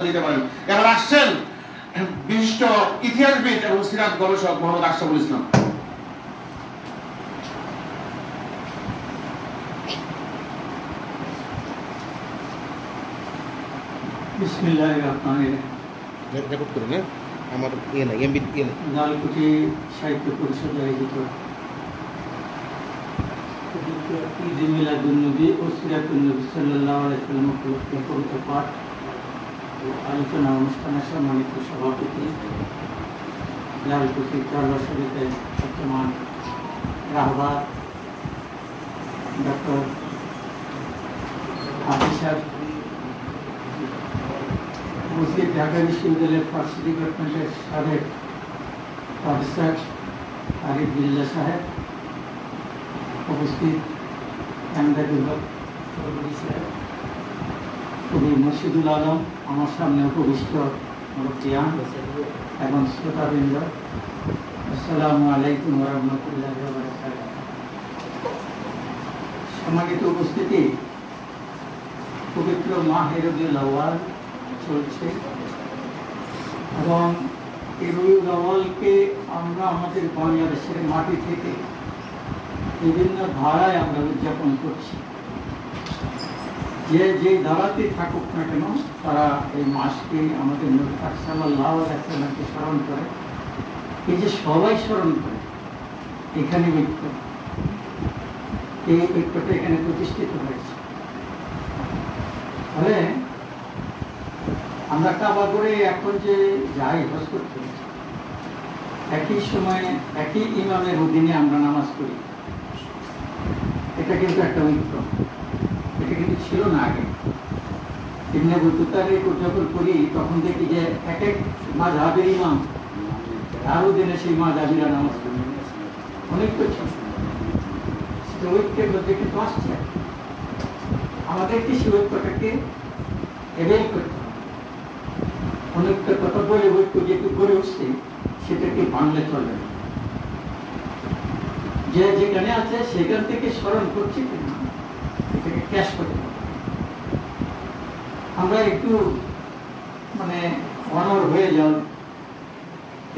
দিতে পারেন। এবার আসছেন বিশিষ্ট ইতিহাসবিদ এবং সিরাত গবেষক মোহাম্মদ আশরাফুল ইসলাম। বিসমিল্লাহির রহমানির রহিম। রেকর্ড করে না আমার এমবি লালকুঠি সাহিত্য পরিষদ আয়োজিত ঈদ মিলাদুন্নবী ও সিরাতুন্নবী সাল্লাল্লাহু আলাইহি ওয়াসাল্লাম উপলক্ষে পবিত্র পাঠ ও আলোচনা অনুষ্ঠানের সম্মানিত সভাপতি লালকুঠি দরবার শরীফের বর্তমান রাহবার ডক্টর হাফিজ মুসলিম ঢাকা বিশ্ববিদ্যালয়ের ফার্সি ডিপার্টমেন্টের সাবেক প্রফেসর আরিফ বিল্লাহ সাহেব, উপস্থিত এমদাদুল্লাহ চৌধুরী সাহেব, কবি মুর্শিদুল আলম, আমার সামনে উপবিষ্ট মুরব্বিয়ান এবং শ্রোতাবৃন্দ, আসসালামু আলাইকুম ওয়া রাহমাতুল্লাহি ওয়া বারাকাতুহু। সম্মানিত উপস্থিতি, পবিত্র মাহে রবিউল আউয়াল চলছে এবং এই রবিউল আউয়ালকে আমরা আমাদের বাংলাদেশের মাটি থেকে বিভিন্ন ধারায় আমরা উদযাপন করছি। যে ধারাতে থাকুক না কেন, তারা এই মাসকে আমাদের নবী সাল্লাল্লাহু আলাইহি ওয়াসাল্লামকে স্মরণ করে। এই যে সবাই স্মরণ করে, এখানে এই ঐক্যটা এখানে প্রতিষ্ঠিত হয়েছে। ফলে আমরা কাবা করে এখন যে যাই হজ করতে, একই সময়ে একই ইমামের অধীনে আমরা নামাজ পড়ি, এটা কিন্তু একটা ঐক্য। এটা কিন্তু ছিল না আগে। ইবনে বতুতার যখন করি তখন দেখি যে এক এক মাযহাবের ইমাম তার অধীনে সেই মাযহাবিরা নামাজ পড়ে, অনেক কিছু সেটা ঐক্যের মধ্যে কিন্তু আসছে। আমাদেরকে সেই ঐক্যটাকে এভেল করতে হবে। অনেকটা কথা বলে ঐক্য যেটুকু গড়ে উঠছে সেটাকে ভাঙলে চলবে না। যে যেখানে আছে সেখান থেকে স্মরণ করছি কিনা এটাকে ক্যাশ করতে হবে। আমরা একটু অনড় হয়ে যাও,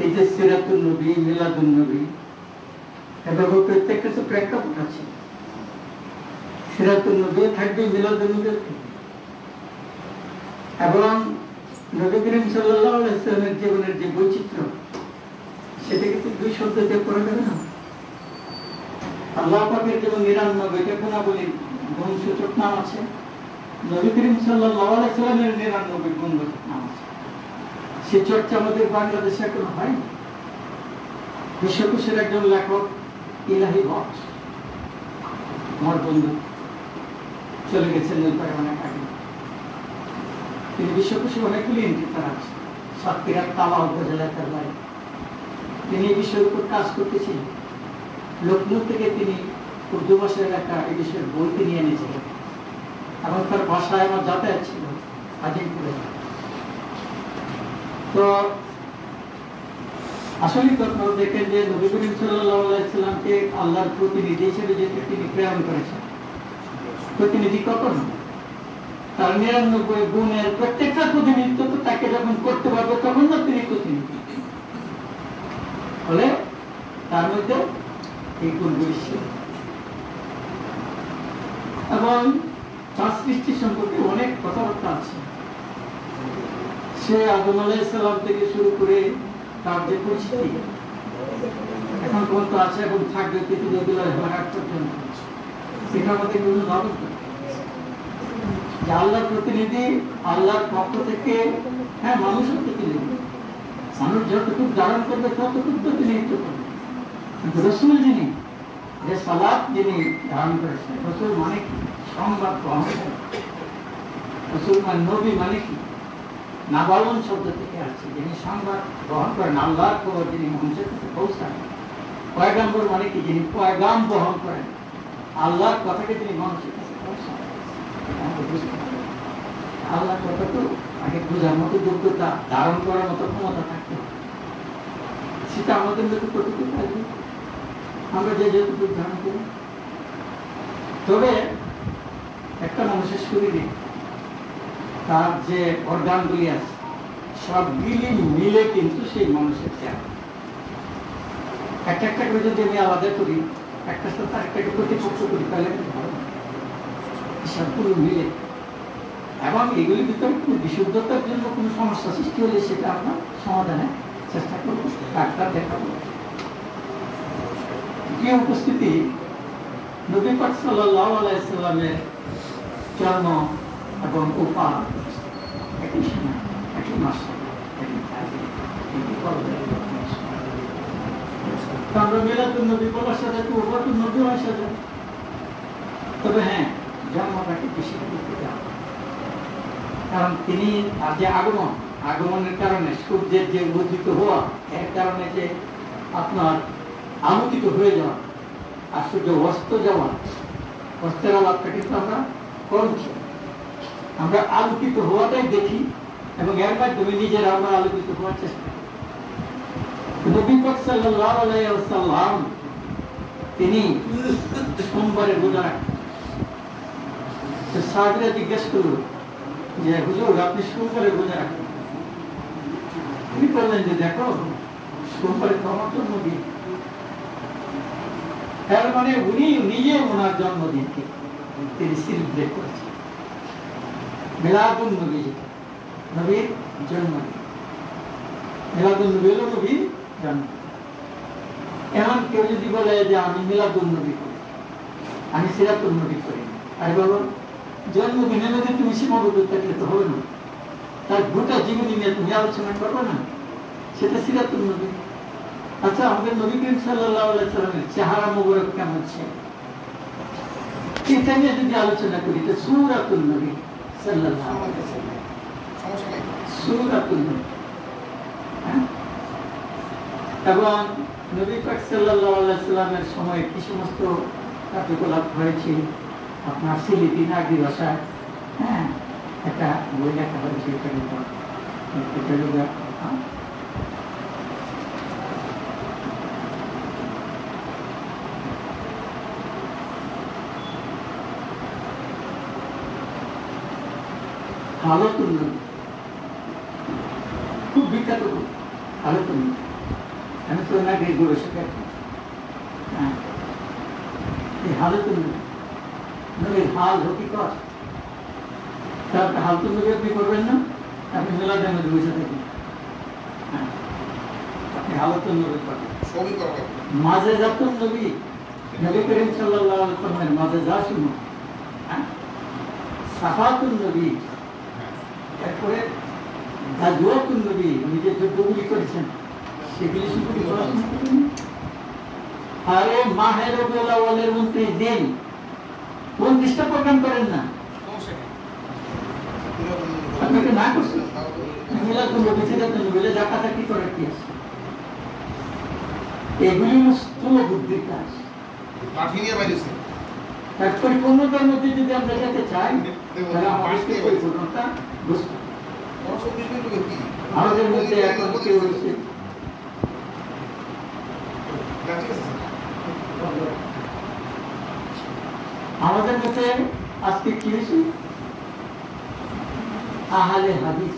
এই যে সিরাতুন্নবী, মিলাদুন্নবী, এবং প্রত্যেকটা তো প্রেক্ষাপট আছে। সিরাতুন্নবী থাকবে, মিলাদুন্নবী থাকবে, এবং নবী করিম সাল্লাল্লাহু আলাইহি ওয়াসাল্লামের জীবনের যে বৈচিত্র্য, সেটা কিন্তু দুই শব্দ দিয়ে করা যাবে না। আল্লাহ পাকের যেমন 99টা গুণাবলী গুণসূচক নাম আছে, নবী করিম সাল্লাল্লাহু আলাইহি ওয়াসাল্লামের 99 গুণবাচক নাম আছে। সে চর্চা আমাদের বাংলাদেশে এখন হয়নি। বিশ্বকোষের একজন লেখক ইলাহি বক্স, আমার বন্ধু, চলে গেছেন অনেক আগে। তিনি বিশ্বকোষে অনেকগুলি এন্ট্রি তার আছে। সাতক্ষীরার তালা উপজেলায় তার বাড়ি। তিনি এই বিষয়ের উপর কাজ করতেছিলেন। লখনৌ থেকে তিনি উর্দু ভাষার একটা এই বিষয়ের বই তিনি এনেছিলেন এবং তার ভাষায় আমার যাতায়াত ছিল আজিমপুরে। তো আসলে আপনারা দেখেন যে নবী করিম সাল্লাল্লাহু আলাইহি ওয়াসাল্লামকে আল্লাহর প্রতিনিধি হিসেবে যে তিনি প্রেরণ করেছেন, প্রতিনিধি কখন তার 99 গুণের প্রত্যেকটা প্রতিনিধিত্ব তো তাকে যখন করতে পারবে তখন না তিনি প্রতিনিধি। ফলে তার মধ্যে এই গুণগুলি ছিল এবং তার সৃষ্টি সম্পর্কে অনেক কথাবার্তা আছে। সে আদম আলাইহিস সালাম থেকে শুরু করে তার যে পরিস্থিতি এখন পর্যন্ত আছে এবং থাকবে পৃথিবীর হারার পর্যন্ত, সেটা আমাদের বিভিন্ন ভাবে আল্লাহর প্রতিনিধি, আল্লাহর পক্ষ থেকে। হ্যাঁ, মানুষের প্রতিনিধি, মানুষ যতটুকু ধারণ করবে ততটুকু প্রতিনিধিত্ব করবে। কিন্তু রসুল যিনি, যে সালাত যিনি ধারণ করেছেন, রসুল মানে কি? সংবাদ গ্রহণ করে। রসুল মানে নবী মানে কি? নাবালন শব্দ থেকে আসছে, যিনি সংবাদ গ্রহণ করেন, আল্লাহর খবর যিনি মানুষের কাছে পৌঁছান। পয়গাম্বর মানে কি? যিনি পয়গাম বহন করেন, আল্লাহর কথাকে যিনি মানুষের কাছে পৌঁছান। আল্লাহ কথা তো আগে বোঝার মতো যোগ্যতা, ধারণ করার মতো ক্ষমতা থাকতে হবে। সেটা আমাদের মধ্যে কতটুকু থাকবে, আমরা যে যতটুকু ধারণ করি। তবে একটা মানুষের শরীরে তার যে অর্গানগুলি আছে সবগুলি মিলে কিন্তু সেই মানুষের চেহারা। একটা একটা করে যদি আমি আলাদা করি, একটা সাথে একটা প্রতিপক্ষ করি, তাহলে ভালো সবগুলো মিলে। এবং এগুলির ভিতরে কোনো বিশুদ্ধতার জন্য কোনো সমস্যা সৃষ্টি হলে সেটা আমরা সমাধানের চেষ্টা করবো, ডাক্তার দেখাবো। কি উপস্থিতি, নবী পাক সাল্লাল্লাহু আলাইহি সাল্লামের জন্ম এবং উপা একই সময়, একই মাসে, আমরা মিলাদুন নবী বলার সাথে তো ওফাতুন নবী হওয়ার সাথে, তবে হ্যাঁ জন্মটাকে বেশি করতে হবে, কারণ তিনি যে আগমনের কারণে সূর্যের যে উদ্দিত হওয়া, এর কারণে যে আপনার আলোকিত হয়ে যাওয়া আর সূর্য অস্ত যাওয়া, অস্তের আলাপটা কিন্তু আমরা করছি, আমরা আলোকিত হওয়াটাই দেখি এবং এর মাধ্যমে নিজেরা আমরা আলোকিত হওয়ার চেষ্টা করি। নবী পাক সাল্লাল্লাহু আলাইহি ওয়াসাল্লাম তিনি সোমবারে রোজা রাখতেন। সাহাবীরা জিজ্ঞেস করল যে হুজুর আপনি সোমবারে রোজা রাখেন? তিনি বললেন যে দেখো সোমবারে তো আমার জন্মদিন। তার মানে উনি নিজে ওনার জন্মদিনকে তিনি সেলিব্রেট করেছেন। মিলাদুন নবী, নবীর জন্মদিন। মিলাদুন নবী হলো নবীর জন্মদিন। এমন কেউ যদি বলে যে আমি মিলাদুন নবী করি, আমি সিরাতুন নবী করি, আর বাবা জন্মদিনের মধ্যে তুমি সীমাবদ্ধ থাকলে তো হবে না, তার গোটা জীবনী নিয়ে তুমি আলোচনা করবে না, সেটা সিরাতুন নবী। আচ্ছা, আমাদের নবী করিম সাল্লাল্লাহু আলাইহি সাল্লামের চেহারা মোবারক কেমন ছিল এটা নিয়ে যদি আলোচনা করি তো সূরাতুন নবী সাল্লাল্লাহু আলাইহি ওয়াসাল্লাম, সূরাতুন নবী। এবং নবী পাক সাল্লাল্লাহু আলাইহি সাল্লামের সময় কি সমস্ত কার্যকলাপ হয়েছে আপনার সিলিপি নাগরি ভাষায়, হ্যাঁ একটা বই লেখা হয়েছে, এটা কিন্তু হালতুন নবী, খুব বিখ্যাত হালতুন নবী। আমি তো না গিয়ে ঘুরে শেখাচ্ছি। হ্যাঁ, এই হালতুন নবীর হাল হকিকত, তার হালতুন নবী আপনি করবেন না, আপনি মিলাদের মধ্যে বসে থাকেন। হ্যাঁ, আপনি হালতুন নবী করবেন। মাঝে জাতুন নবী, নবী করিম সাল্লাল্লাহু আলাইহি ওয়াসাল্লামের মাঝে যা শুনো, হ্যাঁ, সাফাতুন নবী, এরপরে গাজওয়াতুন নবী, নিজে যুদ্ধগুলি করেছেন সেগুলি সম্পর্কে পড়াশোনা করবেন। আরে মাহে রবিউল আউয়ালের 29 দিন 29টা প্রোগ্রাম করেন না, আপনাকে না করছেন মিলাদুন নবী, সিরাতুন নবী, জাকাত কি করে কি আছে, এগুলি স্থূল বুদ্ধির কাজ। তার পরিপূর্ণতার মধ্যে যদি আমরা যেতে চাই তাহলে আমাদেরকে পরিপূর্ণতা বুঝতে হবে। আমাদের মধ্যে এখন কেউ হচ্ছে আমাদের মধ্যে আজকে কি হয়েছে, আহলে হাদিস,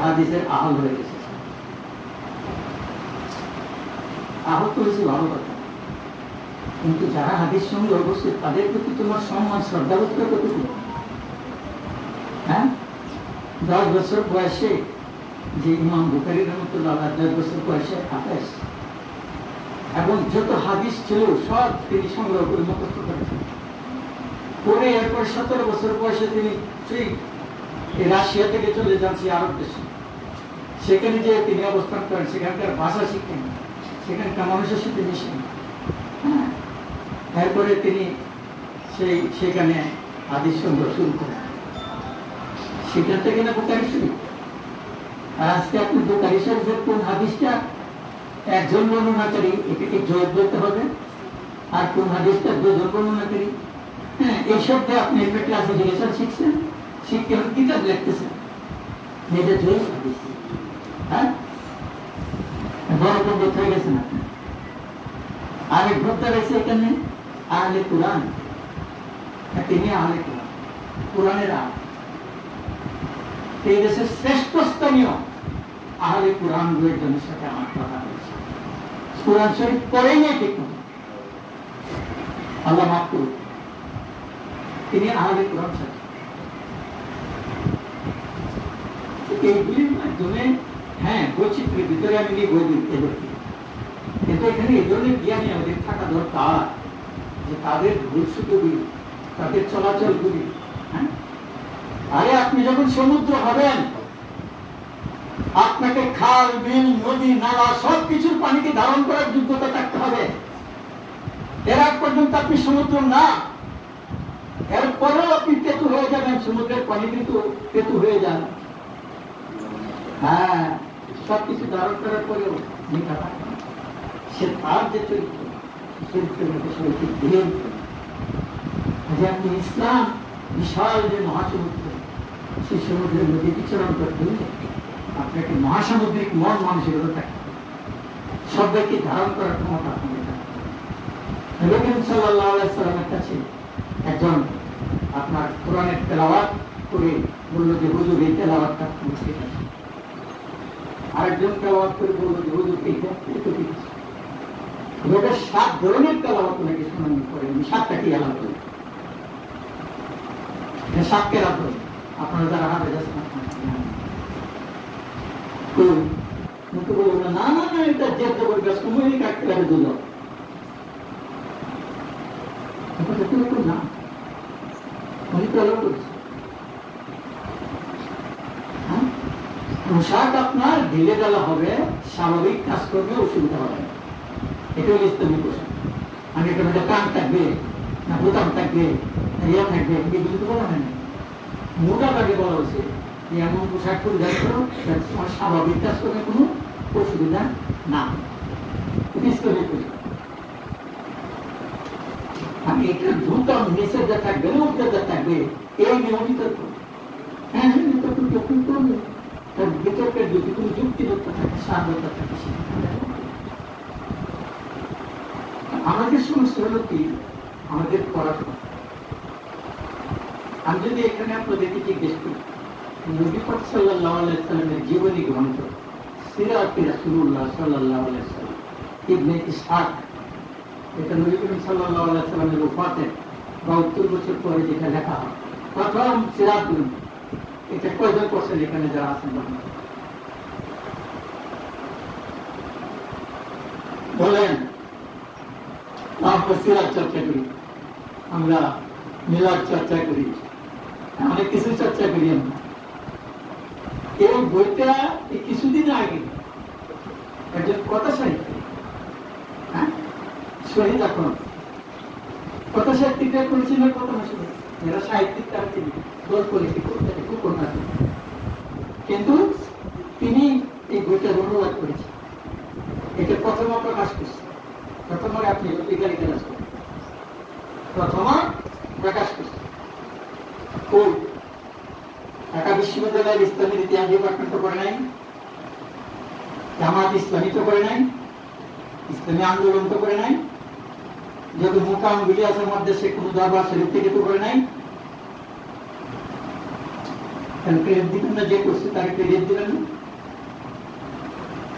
হাদিসের আহল হয়ে গেছে। আহত হয়েছে ভালো কথা, কিন্তু যারা হাদিস সঙ্গে অবস্থিত তাদের প্রতি তোমার সম্মান শ্রদ্ধাবোধ কতটুকু? হ্যাঁ, 10 বছর বয়সে যে ইমাম বুখারী রাহমাতুল্লাহ আলাইহি 10 বছর বয়সে হাফেজ, এবং যত হাদিস ছিল সব তিনি সংগ্রহ করে মুখস্থ করেছেন। পরে এরপর 17 বছর বয়সে তিনি সেই রাশিয়া থেকে চলে যান সেই আরব দেশে, সেখানে যে তিনি অবস্থান করেন, সেখানকার ভাষা শিখেন, সেখানকার মানুষের সাথে মিশেন। হ্যাঁ, এরপরে তিনি সেখানে হাদিস সংগ্রহ শুরু করেন, সেখান থেকে না বুখারী শরীফ। আর আজকে আপনি বুখারী শরীফের কোন হাদিসটা একজন বর্ণনাকারী, এটাকে জয় বলতে হবে, আর কোন হাদিসটা 2 জন বর্ণনাকারী। হ্যাঁ, এই শব্দে আপনি একটা ক্লাসিফিকেশন শিখছেন, শিখে কিতাব লিখতেছেন, এটা জয় হাদিস। হ্যাঁ, বড় পণ্ডিত হয়ে গেছেন আপনি। আরেক ভক্ত রয়েছে এখানে আহলে কুরআন, তিনি আহলে কুরআন, কোরআনের আয়াত। এই দেশের শ্রেষ্ঠ স্থানীয় আহলে কোরআন দুইজনের সাথে আমার কথা হয়েছে। কোরআন শরীফ পড়েই নেই ঠিক মতো, আল্লাহ মাফ করুন, তিনি আহলে কোরআন সাথে। এইগুলির মাধ্যমে হ্যাঁ বৈচিত্র্যের ভিতরে আমি বই দিতে পারি, কিন্তু এখানে এই ধরনের জ্ঞানী আমাদের থাকা দরকার যে তাদের ভুলসুগুলি, তাদের চলাচলগুলি। হ্যাঁ, আরে আপনি যখন সমুদ্র হবেন, আপনাকে খাল, বিল, নদী, নালা সবকিছুর পানিকে ধারণ করার যোগ্যতা থাকতে হবে। এর আগ পর্যন্ত আপনি সমুদ্র না, এরপরেও আপনি তেতু হয়ে যাবেন, সমুদ্রের পানি কিন্তু তেতু হয়ে যান। হ্যাঁ, সবকিছু ধারণ করার পরেও মিঠা থাকে না। সে তার যে চরিত্র, চরিত্রের মধ্যে সবাইকে দিয়ে যে আপনি ইসলাম বিশাল যে মহাসমুদ্র, সেই সমুদ্রের মধ্যে বিচরণ করতে হলে আপনাকে মহাসামুদ্রিক মন মানসিকতা থাকে, সবাইকে ধারণ করার ক্ষমতা আপনাকে থাকে। নবী সাল্লাল্লাহু আলাইহি সাল্লামের কাছে একজন আপনার কোরআনের তেলাওয়াত করে বলল যে হুজুর এই তেলাওয়াতটা ঠিক আছে, আরেকজন তেলাওয়াত করে বলল যে হুজুর এইটা ঠিক আছে। 7 ধরনের তেলাওয়াত নাকি শোনানো করেন, 7টা কি আলাদা করে 7 কে রাখো আপনারা যারা হাতে যাচ্ছেন না না না, এটা যেতে বলবে সময় কাটতে লাগে দুল না, উনি তো আলো করছে। পোশাক আপনার ঢিলে ঢালা হবে, স্বাভাবিক কাজ করবে, অসুবিধা হবে না, এটা হল ইসলামী পোশাক। আমি একটা মধ্যে কান থাকবে না, বোতাম থাকবে না, ইয়া থাকবে, এগুলো তো বলা হয় না। মোটা তাকে বলা হয়েছে এমন পোশাক পরিধান করো তোমার স্বাভাবিক কাজ করবে, কোনো অসুবিধা না। ইসলামী পোশাক আমি এটা বোতাম নিচের যা থাকবে না, উপরে যা থাকবে, এই নিয়মিত হ্যাঁ যখন করবে তার বিতর্কের যদি কোনো যুক্তিযুক্ত থাকে, সার্বতা থাকে, আমাদের সমস্যা হলো কি আমাদের পড়াশোনা। আমি যদি এখানে আপনাদেরকে জিজ্ঞেস করি নবী পাক সাল্লাল্লাহু আলাইহি সাল্লামের জীবনী গ্রন্থ সিরাত রাসূলুল্লাহ সাল্লাল্লাহু আলাইহি সাল্লাম ইবনে ইসহাক, এটা নবী করিম সাল্লাল্লাহু আলাইহি সাল্লামের ওফাতের 72 বছর পরে যেটা লেখা হয়, প্রথম সিরাত গ্রন্থ। এটা কয়জন করছেন এখানে যারা আছেন বলেন? আমরা সিরাত চর্চা করি, আমরা মিলাদ চর্চা করি, অনেক কিছু চর্চা করি। আমরা এই বইটা কিছুদিন আগে একজন কথা সাহিত্য, হ্যাঁ শহীদ এখন কথা সাহিত্যিকরা করেছিল, কথা শুনে এরা সাহিত্যিক তারা তিনি দল করেছে খুব কন্যা, কিন্তু তিনি এই বইটার অনুবাদ করেছেন। এটা প্রথম প্রকাশ করছে, প্রথম আপনি লিগালি কাজ করেন, প্রথম প্রকাশ করছে খুব ঢাকা বিশ্ববিদ্যালয়ের ইসলামী ইতিহাস ডিপার্টমেন্ট তো করে নাই, জামাত ইসলামী তো করে নাই, ইসলামী আন্দোলন তো করে নাই, যদি মোকাম গুলি আছে মধ্যে সে কোনো দরবার শরীফ থেকে তো করে নাই। ক্রেডিট দিবেন না, যে করছে তাকে ক্রেডিট দিবেন না,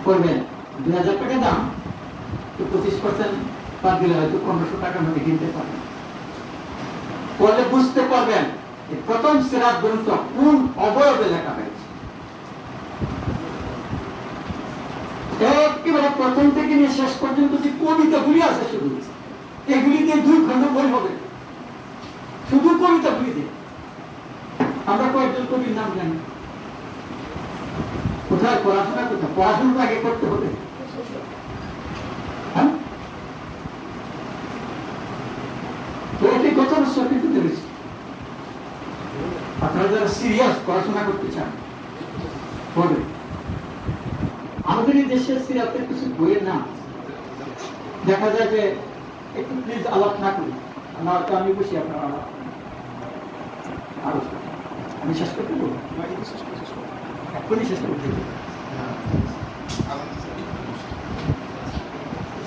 করবেন 2000 টাকা দাম, তো 25% বাদ দিলে হয়তো 1500 টাকার মধ্যে কিনতে পারবেন। পরে বুঝতে পারবেন প্রথম সিরাত গ্রন্থ কোন অবয়বে লেখা হয়েছে। একেবারে প্রথম থেকে নিয়ে শেষ পর্যন্ত যে কবিতাগুলি আছে শুধু এগুলি দিয়ে 2 খণ্ড বই হবে, শুধু কবিতাগুলি দিয়ে। আমরা কয়েকজন কবির নাম জানি, কোথায় পড়াশোনা, কোথায় পড়াশোনা আগে করতে হবে। হ্যাঁ, তো এটি গত বছর কিন্তু দেখেছি। আপনারা যারা সিরিয়াস পড়াশোনা করতে চান পড়বেন। আমাদের এই দেশের সিরাতের কিছু বইয়ের নাম দেখা যায় যে একটু প্লিজ আলাপ না করি, আমার তো আমি বসি, আপনার আলাপ আরো আমি শেষ করতে বলবো, এখনই শেষ করতে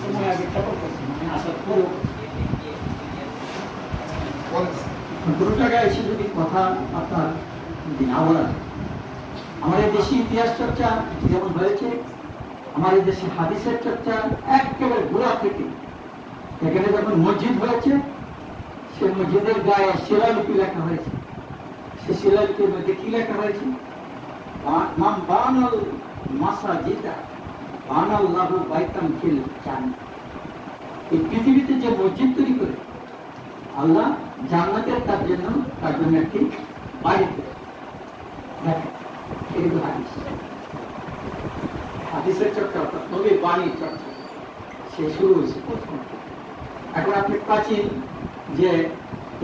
সময় আগে ট্রাভেল করছি, মানে আসার পরেও 15 টাকা এসে যদি কথা আপনার না বলা। আমাদের দেশে ইতিহাস চর্চা যেমন হয়েছে, আমাদের দেশে হাদিসের চর্চা একেবারে গোড়া থেকে। এখানে যখন মসজিদ হয়েছে, সে মসজিদের গায়ে শিলালিপি লেখা হয়েছে। সে শিলালিপির মধ্যে কি লেখা হয়েছে? মান বানাল মাসাজিদা বানাল্লাহু বাইতান ফিল জান্নাহ। এই পৃথিবীতে যে মসজিদ তৈরি করে আল্লাহ জান্নাতের তার জন্য একটি বাড়ি করে। এগুলো হাদিস, হাদিসের চর্চা অর্থাৎ নবীর বাণীর চর্চা সে শুরু হয়েছে প্রথম। এখন আপনি প্রাচীন যে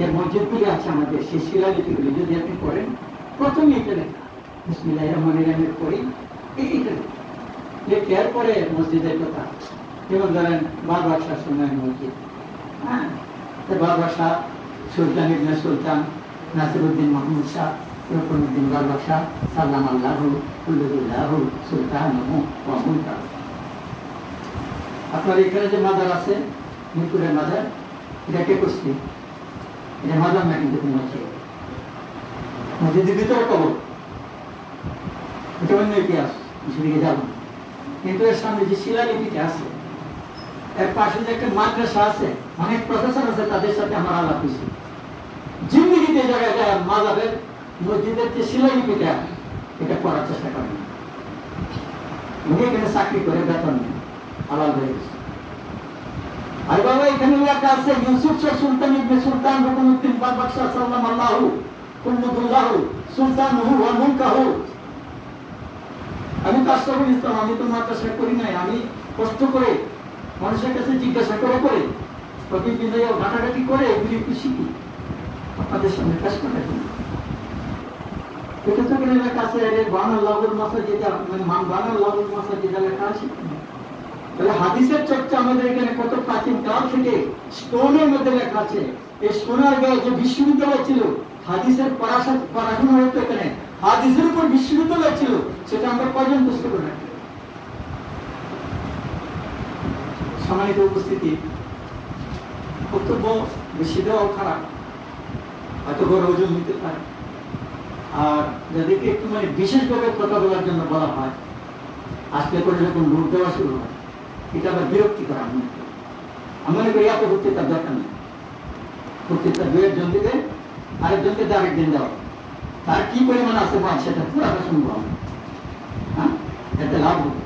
এর মসজিদগুলি আছে আমাদের, সেই শিলালিপিগুলি যদি আপনি পড়েন, প্রথমে এটা লেখা বিসমিল্লাহির রহমানির রহিমের পরেই এইটা লেখা। এরপরে মসজিদের কথা, যেমন ধরেন বারবার শাহ সময়ের মসজিদ, হ্যাঁ, বারবার শাহ সুলতান ইবনে সুলতান নাসিরউদ্দিন মাহমুদ শাহ রকনুদ্দিন বারবার শাহ সাল্লাম আল্লাহু কুল্লুল্লাহু সুলতানুহু ওয়া মুলকাহু। আপনার এখানে যে মাজার আছে, মিরপুরের মাজার, এটা কে করছে? এটা মাজার না, কিন্তু মসজিদ। মসজিদের ভিতরে কবর, এটা অন্য ইতিহাস, সেদিকে যাব না। কিন্তু এর সামনে যে শিলালিপিটা আছে, এর পাশে যে একটা মাদ্রাসা আছে, অনেক প্রফেসর আছে, তাদের সাথে আমার আলাপ হয়েছে। জিন্দিগিতে জায়গায় যায় মাজারের মসজিদের যে শিলালিপিটা, এটা পড়ার চেষ্টা করেন। উনি এখানে চাকরি করে বেতন নেন, হালাল হয়ে গেছে। আর বাবা এখানে লেখা আছে ইউসুফ শাহ সুলতান ইবনে সুলতান রকনুদ্দিন বারবার শাহ সাল্লাম আল্লাহু কুল্লুল্লাহু সুলতানুহু ওয়া মুলকাহু। আমি তো আশরাফুল ইসলাম, আমি তো মাদ্রাসা করি নাই, আমি কষ্ট করে মানুষের কাছে জিজ্ঞাসা করে প্রতিদিন ঘাটাঘাটি করে এগুলি একটু শিখি আপনাদের সামনে পেশ করার জন্য। এটা তো এখানে লেখা আছে বানাল্লাহুল মাসাজিদা, মানে মান বানাল্লাহুল মাসাজিদা লেখা আছে। তাহলে হাদিসের চর্চা আমাদের এখানে কত প্রাচীন কাল থেকে স্টোনের মধ্যে লেখা আছে। এই সোনার গায়ে যে বিশ্ববিদ্যালয় ছিল, হাদিসের পড়াশোনা হতো এখানে, হাদিসের উপর বিশ্ববিদ্যালয় ছিল, সেটা আমরা কয়জন বুঝতে পারি? সম্মানিত উপস্থিতি, বক্তব্য বেশি দেওয়াও খারাপ, হয়তো বড় ওজন নিতে পারে। আর যাদেরকে একটু মানে বিশেষভাবে কথা বলার জন্য বলা হয়, আসলে করে যখন ভোট দেওয়া শুরু হয়, এটা আবার বিরক্তি করা। আমি মনে করি এত বক্তৃতার দরকার নেই। বক্তৃতা দুয়ের জন দিবে, আরেকজনকে আরেকদিন দেওয়া, তার কি পরিমাণ আছে বা সেটা পুরাটা শুনবো আমি, হ্যাঁ, এতে লাভ হবে।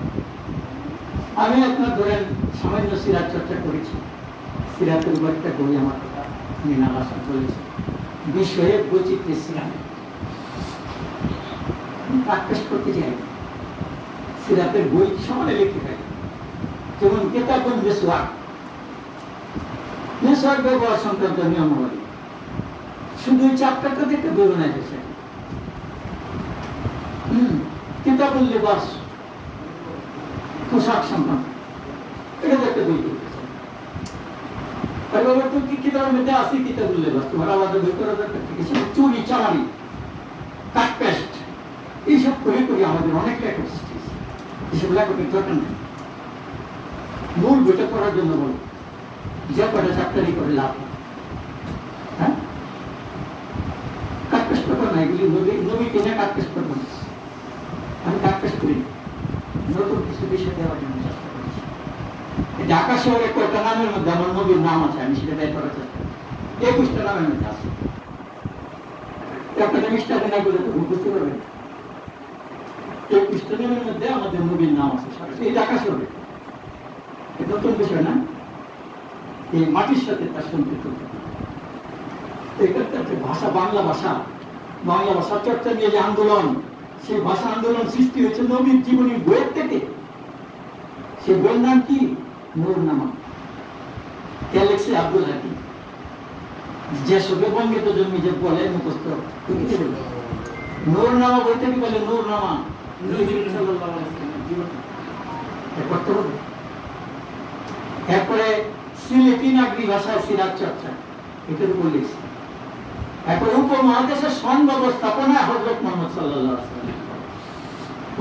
আমি আপনার ধরেন সামান্য সিরাত চর্চা করেছি। সিরাতের উপর একটা বই আমার কথা মৃণাল আসাদ বলেছে, বিষয়ে বৈচিত্র্য সিরাত। প্র্যাকটিস করতে চাই, সিরাতের বই সমানে লিখতে পারি। যেমন কিতাবুন মিসওয়াক, মিসওয়াক ব্যবহার সংক্রান্ত নিয়মাবলী, শুধু এই চ্যাপ্টারটা দেখতে বই বানাই দিয়েছে। কিতাবুল লিবাস, পোশাক সংক্রান্ত, এটা দেখতে বই করতেছে। কিতাবের মধ্যে আছে কিতাবুল লিবাস, তোমার আলাদা বই করা দরকার থেকে চুরি চালানি কাটপেস্ট এইসব করে করে আমাদের অনেক লেখক সৃষ্টি হয়েছে। এসব লেখকের দরকার নেই। মূল বইটা পড়ার জন্য বলো, যে কটা চ্যাপ্টারই করে লাভ। হ্যাঁ, কাটপেস্ট করবো না, এগুলি নবী কিনে কাটপেস্ট করবো না। আমি কাটপেস্ট করি, নতুন কিছু বিষয় দেওয়ার জন্য চেষ্টা করছি। ঢাকা শহরে কয়টা নামের মধ্যে আমার নবীর নাম আছে, আমি সেটা বের করার চেষ্টা করি। 21টা নামের মধ্যে আছে। আপনাদের মিস্টার না করে তো বুঝতে পারবেন, 21টা নামের মধ্যে আমাদের নবীর নাম আছে। এই ঢাকা শহরে নতুন বিষয় না, এই মাটির সাথে তার সম্পৃক্ত। ভাষা, বাংলা ভাষা চর্চা নিয়ে যে আন্দোলন, সেই ভাষা আন্দোলন সৃষ্টি হয়েছে নবীর জীবনী বইয়ের থেকে। সেই বইয়ের নাম কি? নূরনামা। কে লিখছে? আব্দুল হাকিম। যে সবে বঙ্গে তো জন্মি যে বলে মুখস্থ, নূরনামা বই থেকে বলে নূরনামা করতে হবে। এরপরে সিলেটি নাগরি ভাষায় সিরাত চর্চা, এটার উপর লিখছে। এরপরে উপমহাদেশের সন ব্যবস্থাপনায় হযরত মুহাম্মদ সাল্লাল্লাহু আলাইহি ওয়াসাল্লাম।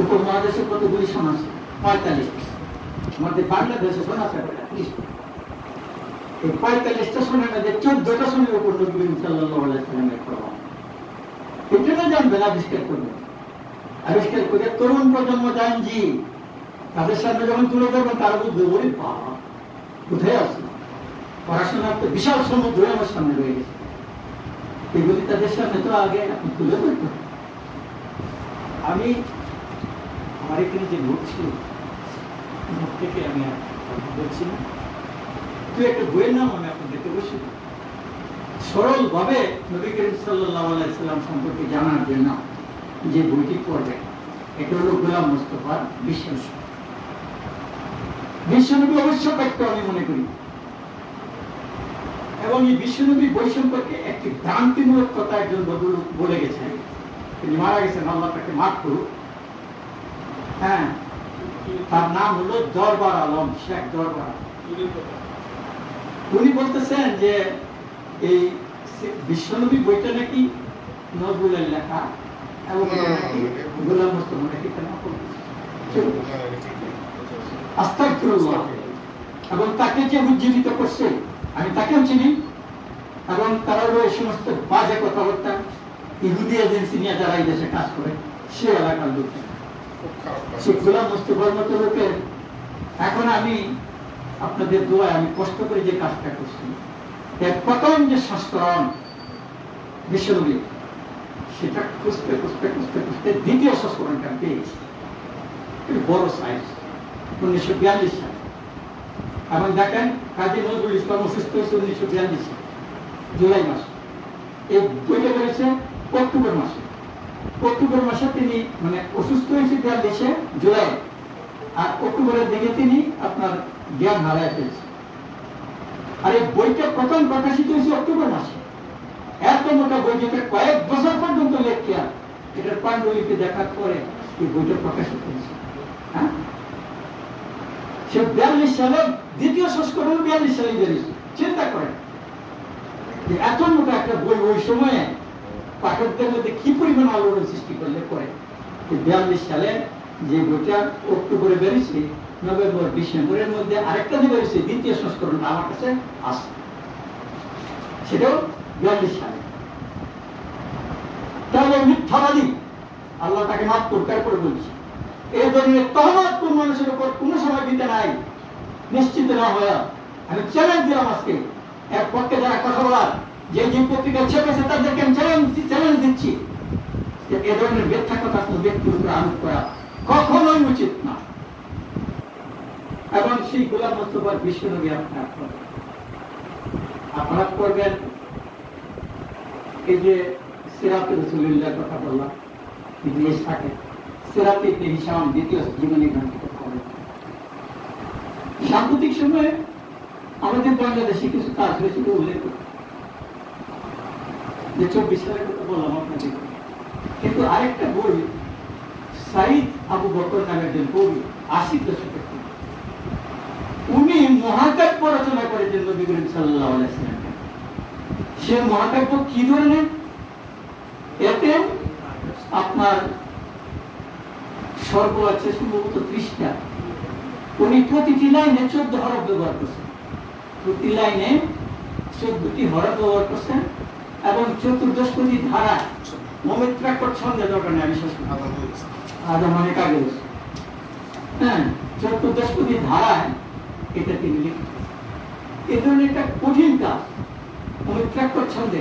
উপমহাদেশে কতগুলি সন আছে? 45। আমাদের বাংলাদেশে সন আছে 30। এই 45টা সনের মধ্যে 14টা সনের উপর নবী করিম সাল্লাল্লাহু আলাইহি ওয়াসাল্লামের প্রভাব। এটা জানবেন, আবিষ্কার করবেন, আবিষ্কার করে তরুণ প্রজন্ম জান জি তাদের সামনে যখন তুলে ধরবেন তারা বুঝবে ওরে বাবা কোথায় আছে, পড়াশোনার তো বিশাল সমুদ্র আমার সামনে রয়ে গেছে, এগুলি তাদের সামনে তো আগে আপনি তুলে ধরতে। আমি আমার এখানে যে নোট ছিল নোট থেকে আমি বলছি না, তুই একটা বইয়ের নাম আমি আপনাদেরকে বসি সরল ভাবে নবী করিম সাল্লাল্লাহু আলাইহি সাল্লাম সম্পর্কে জানার জন্য যে বইটি পড়বে এটা হলো গোলাম মুস্তাফার বিশ্বনবী। বিশ্বনবী অবশ্য ব্যক্ত আমি মনে করি, এবং এই বিশ্বনবী বই সম্পর্কে একটি ভ্রান্তিমূলক কথা একজন ভদ্রলোক বলে গেছেন, তিনি মারা গেছেন, আল্লাহ তাকে মাফ করুক। হ্যাঁ, তার নাম হলো দরবার আলম, শেখ দরবার। উনি বলতেছেন যে এই বিশ্বনবী বইটা নাকি নজরুলের লেখা এবং এটা নাকি গোলাম মুস্তাফা নাকি আস্তাগফিরুল্লাহ, এবং তাকে যে উজ্জীবিত করছে আমি তাকেও চিনি, এবং তারা এই সমস্ত বাজে কথাবার্তা ইহুদি এজেন্সি নিয়ে যারা এই দেশে কাজ করে সে এলাকার লোক, সে গোলাম মুস্তাফার মতো লোকের। এখন আমি আপনাদের দোয়ায় আমি কষ্ট করে যে কাজটা করছি, এর প্রথম যে সংস্করণ বিশ্বনবী সেটা খুঁজতে খুঁজতে খুঁজতে খুঁজতে দ্বিতীয় সংস্করণটা পেয়েছি, বড় সাইজ, 1942 সালে। এবং দেখেন কাজী নজরুল ইসলাম অসুস্থ হয়েছে 1942 সালে জুলাই মাসে, এই বইটা বেড়েছে অক্টোবর মাসে। অক্টোবর মাসে তিনি মানে অসুস্থ হয়েছে 42 জুলাই, আর অক্টোবরের দিকে তিনি আপনার জ্ঞান হারায় ফেলছে। আর এই বইটা প্রথম প্রকাশিত হয়েছে অক্টোবর মাসে। এত মোটা বই যেটা কয়েক বছর পর্যন্ত লেখিয়া এটার পাণ্ডুলিপি দেখার পরে এই বইটা প্রকাশিত হয়েছে। হ্যাঁ, সে 42 সালে দ্বিতীয় সংস্করণ 42 সালে বেরিয়েছে। চিন্তা করেন যে এত মোটা একটা বই ওই সময়ে পাঠকদের মধ্যে কি পরিমাণ আলোড়ন সৃষ্টি করলে পরে 42 সালে যে বইটা অক্টোবরে বেরিয়েছে, নভেম্বর ডিসেম্বরের মধ্যে আরেকটা যে বেরিয়েছে দ্বিতীয় সংস্করণ আমার কাছে আসে, সেটাও 42 সালে। তাহলে মিথ্যাবাদী, আল্লাহ তাকে মাফ করতে করে বলছি, এই ধরনের তহমত কোন মানুষের উপর কোন সময় দিতে নাই, নিশ্চিত না হয়ে আমি চ্যালেঞ্জ দিলাম আজকে এর পক্ষে যারা কথা বলার, যে যে পত্রিকা ছেপেছে তাদেরকে আমি চ্যালেঞ্জ দিচ্ছি যে এ ধরনের মিথ্যা কথা কোনো ব্যক্তির উপর আরোপ করা কখনোই উচিত না। এবং সেই গোলাম মুস্তাফার বিশ্বনবী আপনারা করবেন। এই যে সিরাতে রাসূলুল্লাহর কথা বললাম, ইতিহাস থাকে সিরাতে ইবনে হিশাম দ্বিতীয় জীবনী গ্রন্থ পড়েন। সাম্প্রতিক সময়ে আমাদের বাংলাদেশে কিছু কাজ হয়েছিল উল্লেখ করি যে 24 সালের কথা বললাম আপনাদের, কিন্তু আরেকটা বই সাইদ আবু বকর নামের একজন কবি 80 দশকের, উনি মহাকাব্য রচনা করেছেন নবী করিম সাল্লাল্লাহু আলাইহি ওয়াসাল্লাম। সে মহাকাব্য কি ধরনের, এতে আপনার স্বর্গ আছে সম্ভবত 30টা, উনি প্রতিটি লাইনে 14 হরফ ব্যবহার করছেন, প্রতি লাইনে 14টি হরফ ব্যবহার করছেন, এবং চতুর্দশপদী ধারা মমিত্রাক্ষর ছন্দে দরকার নেই, আমি শেষ আদম অনেক আগে বলছি। হ্যাঁ, চতুর্দশপদী ধারায় এটা তিনি লিখেছেন। এ ধরনের একটা কঠিন কাজ মমিত্রাক্ষর ছন্দে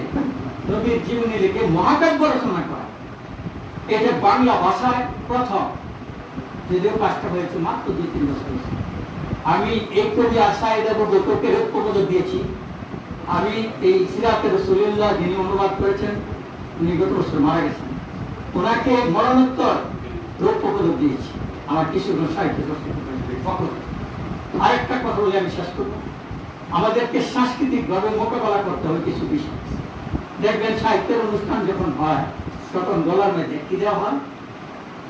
নবীর জীবনী লিখে মহাকাব্য রচনা করা, এটা বাংলা ভাষায় প্রথম, যদিও কাজটা হয়েছে মাত্র 2-3 বছর। আমি এই কবি সাইদ আবু বকরকে রৌপ্যপদক দিয়েছি। আমি এই সিরাতে রাসূলুল্লাহ যিনি অনুবাদ করেছেন, উনি গত বছর মারা গেছেন, ওনাকে মরণোত্তর রৌপ্যপদক দিয়েছি আমার কিশোরগঞ্জ সাহিত্য সংস্কৃতি। আরেকটা কথা বলে আমি শেষ করব, আমাদেরকে সাংস্কৃতিক ভাবে মোকাবেলা করতে হবে কিছু বিষয়। দেখবেন সাহিত্যের অনুষ্ঠান যখন হয় তখন গলার মধ্যে কি দেওয়া হয়,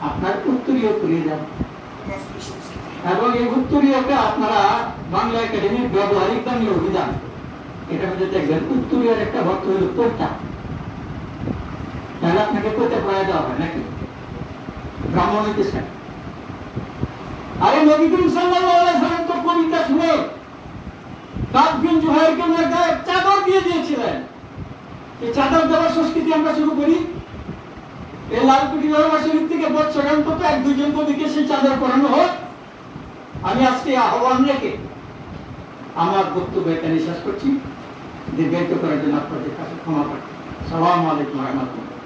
আপনার উত্তরীয় করিয়ে দেওয়া, এবং এই উত্তরীয়কে আপনারা বাংলা একাডেমির ব্যবহারিক বাংলা অভিধান এটার মধ্যে দেখবেন উত্তরীয় একটা অর্থ হল কবিতা, তাহলে আপনাকে কবিতা পড়ায় দেওয়া হয় নাকি ব্রাহ্মণ হইতে চায়। আরে নবী করিম সাল্লাল্লাহু আলাইহি ওয়াসাল্লাম তো কবিতা শুনে কাব বিন জুহাইরকে গায়ে চাদর দিয়ে দিয়েছিলেন। এই চাদর দেওয়ার সংস্কৃতি আমরা শুরু করি এই লালকুটি দরবার শরীফ থেকে বছর অন্তত 1-2 জন কবিকে সেই চাঁদা করানো হোক। আমি আজকে আহ্বান রেখে আমার বক্তব্য এখানে শেষ করছি। দীর্ঘায়িত করার জন্য আপনাদের কাছে ক্ষমা প্রার্থী। আসসালামু আলাইকুম ওয়া রাহমাতুল্লাহ।